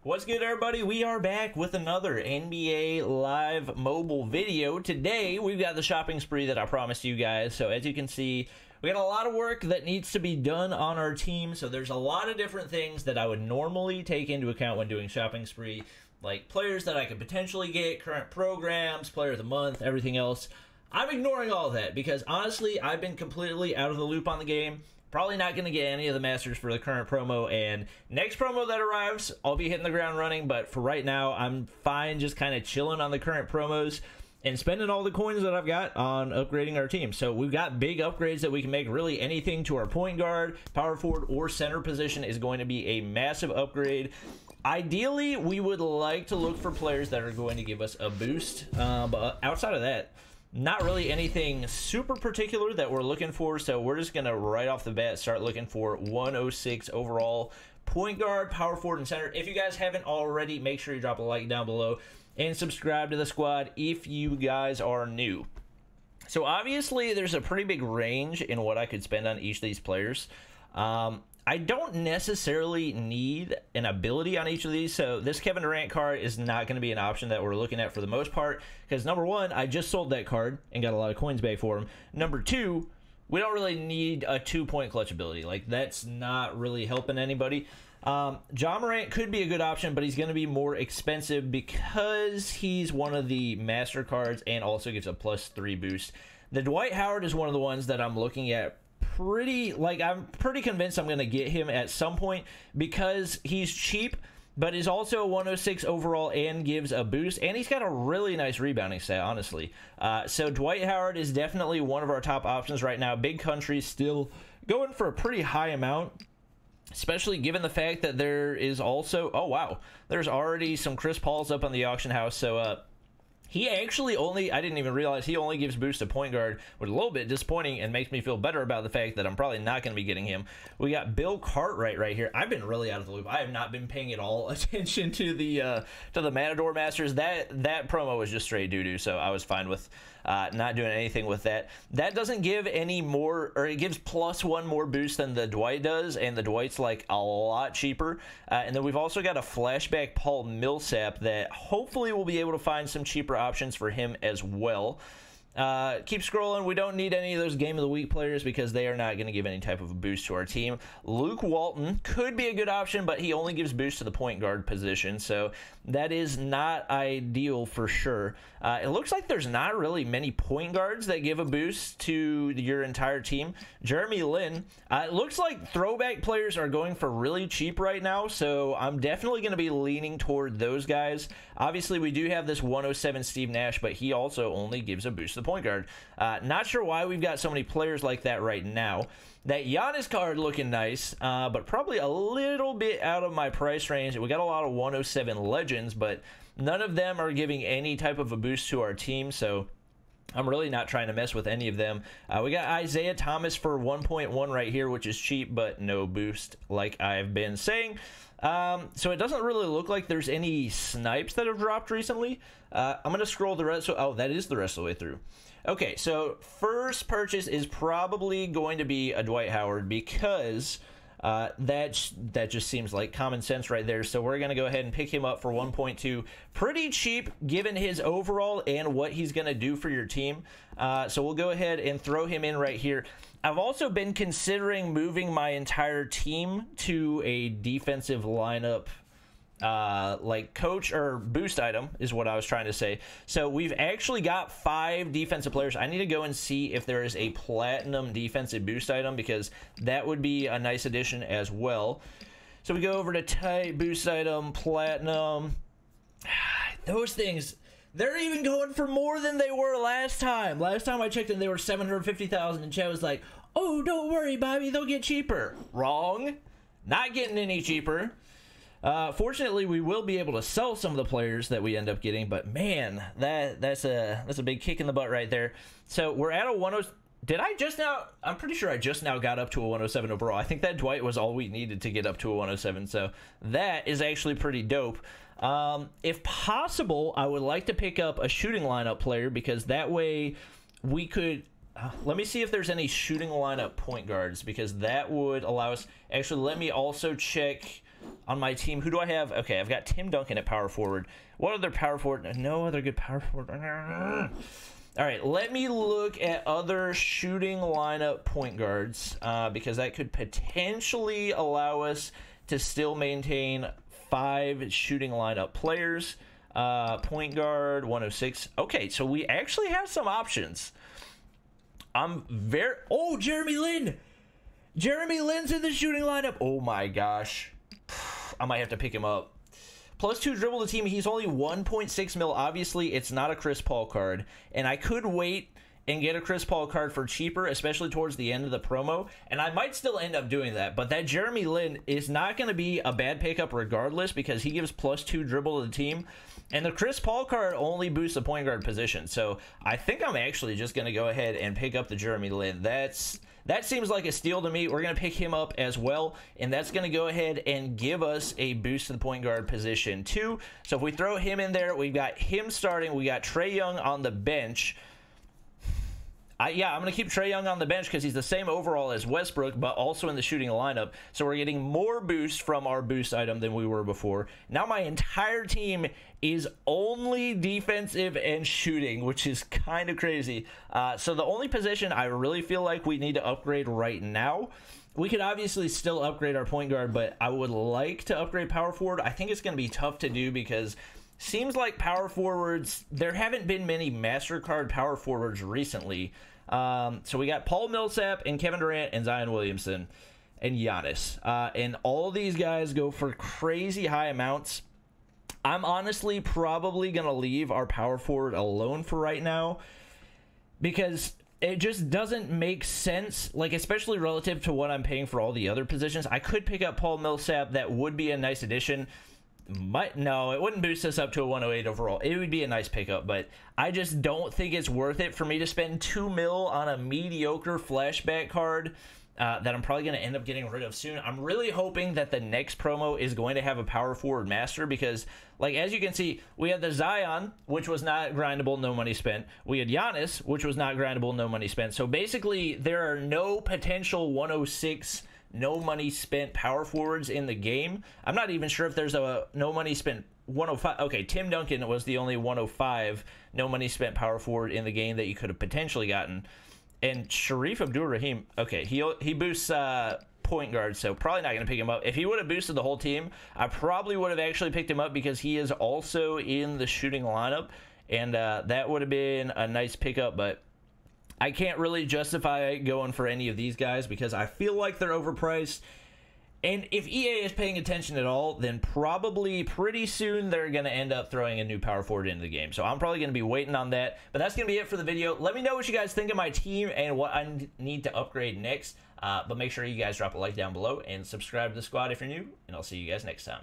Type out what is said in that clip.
What's good, everybody? We are back with another NBA Live mobile video. Today, we've got the shopping spree that I promised you guys. So as you can see, we got a lot of work that needs to be done on our team. So there's a lot of different things that I would normally take into account when doing shopping spree, like players that I could potentially get, current programs, player of the month, everything else. I'm ignoring all of that because honestly, I've been completely out of the loop on the game. Probably not going to get any of the Masters for the current promo, and next promo that arrives, I'll be hitting the ground running, but for right now, I'm fine just kind of chilling on the current promos and spending all the coins that I've got on upgrading our team. So we've got big upgrades that we can make. Really anything to our point guard, power forward, or center position is going to be a massive upgrade. Ideally, we would like to look for players that are going to give us a boost, but outside of that, not really anything super particular that we're looking for, so we're just going to right off the bat start looking for 106 overall point guard, power forward, and center. If you guys haven't already, make sure you drop a like down below and subscribe to the squad if you guys are new. So obviously there's a pretty big range in what I could spend on each of these players. I don't necessarily need an ability on each of these, so this Kevin Durant card is not going to be an option that we're looking at for the most part, because number one, I just sold that card and got a lot of coins back for him. Number two, we don't really need a 2-point clutch ability. Like, that's not really helping anybody. Ja Morant could be a good option, but he's going to be more expensive because he's one of the master cards and also gives a +3 boost. The Dwight Howard is one of the ones that I'm looking at I'm pretty convinced I'm going to get him at some point because he's cheap, but is also a 106 overall and gives a boost, and he's got a really nice rebounding stat, honestly. So Dwight Howard is definitely one of our top options right now. Big Country still going for a pretty high amount, especially given the fact that there is also, oh wow, there's already some Chris Pauls up on the auction house. So he actually only, I didn't even realize he only gives boost to point guard, which is a little bit disappointing and makes me feel better about the fact that I'm probably not going to be getting him. We got Bill Cartwright right here. I've been really out of the loop. I have not been paying at all attention to the Matador Masters. That promo was just straight doo-doo, so I was fine with not doing anything with that. That doesn't give any more, or it gives +1 more boost than the Dwight does, and the Dwight's like a lot cheaper. And then we've also got a flashback Paul Millsap that hopefully we'll be able to find some cheaper options for him as well. Keep scrolling. We don't need any of those Game of the Week players because they are not going to give any type of a boost to our team. Luke Walton could be a good option, but he only gives boost to the point guard position, so that is not ideal for sure. It looks like there's not really many point guards that give a boost to your entire team. Jeremy Lin, it looks like throwback players are going for really cheap right now, so I'm definitely going to be leaning toward those guys. Obviously, we do have this 107 Steve Nash, but he also only gives a boost to the point guard. Not sure why we've got so many players like that right now. That Giannis card looking nice, but probably a little bit out of my price range. We got a lot of 107 legends, but none of them are giving any type of a boost to our team, so I'm really not trying to mess with any of them. We got Isaiah Thomas for 1.1 right here, which is cheap, but no boost, like I've been saying. So it doesn't really look like there's any snipes that have dropped recently. I'm going to scroll the rest. Oh, that is the rest of the way through. Okay, so first purchase is probably going to be a Dwight Howard because that just seems like common sense right there. So we're going to go ahead and pick him up for 1.2. Pretty cheap given his overall and what he's going to do for your team. So we'll go ahead and throw him in right here. I've also been considering moving my entire team to a defensive lineup like coach or boost item is what I was trying to say. So we've actually got 5 defensive players. I need to go and see if there is a platinum defensive boost item because that would be a nice addition as well. So we go over to type boost item platinum. Those things, they're even going for more than they were last time. Last time I checked and they were 750,000 and Chad was like, oh, don't worry, Bobby, they'll get cheaper. Wrong. Not getting any cheaper. Fortunately, we will be able to sell some of the players that we end up getting, but man, that's a big kick in the butt right there. So we're at a 107. Did I just now? I'm pretty sure I just now got up to a 107 overall. I think that Dwight was all we needed to get up to a 107, so that is actually pretty dope. If possible, I would like to pick up a shooting lineup player because that way we could... let me see if there's any shooting lineup point guards because that would allow us... Actually, let me also check on my team. Who do I have? Okay, I've got Tim Duncan at power forward. What other power forward? No other good power forward. All right, let me look at other shooting lineup point guards because that could potentially allow us to still maintain 5 shooting lineup players. Point guard, 106. Okay, so we actually have some options. Oh, Jeremy Lin! Jeremy Lin's in the shooting lineup. Oh my gosh. I might have to pick him up. +2 dribble the team. He's only 1.6 mil. Obviously, it's not a Chris Paul card. And I could wait and get a Chris Paul card for cheaper, especially towards the end of the promo. And I might still end up doing that. But that Jeremy Lin is not going to be a bad pickup regardless because he gives +2 dribble to the team. And the Chris Paul card only boosts the point guard position. So I think I'm actually just going to go ahead and pick up the Jeremy Lin. That seems like a steal to me. We're going to pick him up as well, and that's going to go ahead and give us a boost to the point guard position too. So if we throw him in there, we've got him starting. We got Trae Young on the bench. Yeah, I'm going to keep Trae Young on the bench because he's the same overall as Westbrook, but also in the shooting lineup. So we're getting more boost from our boost item than we were before. Now my entire team is only defensive and shooting, which is kind of crazy. So the only position I really feel like we need to upgrade right now, we could obviously still upgrade our point guard, but I would like to upgrade power forward. I think it's going to be tough to do because seems like power forwards, there haven't been many MasterCard power forwards recently. So we got Paul Millsap and Kevin Durant and Zion Williamson and Giannis. And all these guys go for crazy high amounts. I'm honestly probably going to leave our power forward alone for right now because it just doesn't make sense, like especially relative to what I'm paying for all the other positions. I could pick up Paul Millsap. That would be a nice addition. No, it wouldn't boost us up to a 108 overall. It would be a nice pickup, but I just don't think it's worth it for me to spend 2 mil on a mediocre flashback card that I'm probably going to end up getting rid of soon. I'm really hoping that the next promo is going to have a power forward master because, like, as you can see, we had the Zion, which was not grindable, no money spent. We had Giannis, which was not grindable, no money spent. So basically, there are no potential 106 no money spent power forwards in the game. I'm not even sure if there's a no money spent 105. Okay, Tim Duncan was the only 105 no money spent power forward in the game that you could have potentially gotten. And Sharif Abdul-Rahim, okay, he boosts point guard, so probably not going to pick him up. If he would have boosted the whole team, I probably would have actually picked him up because he is also in the shooting lineup, and that would have been a nice pickup, but I can't really justify going for any of these guys because I feel like they're overpriced. And if EA is paying attention at all, then probably pretty soon they're going to end up throwing a new power forward into the game. So I'm probably going to be waiting on that. But that's going to be it for the video. Let me know what you guys think of my team and what I need to upgrade next. But make sure you guys drop a like down below and subscribe to the squad if you're new. And I'll see you guys next time.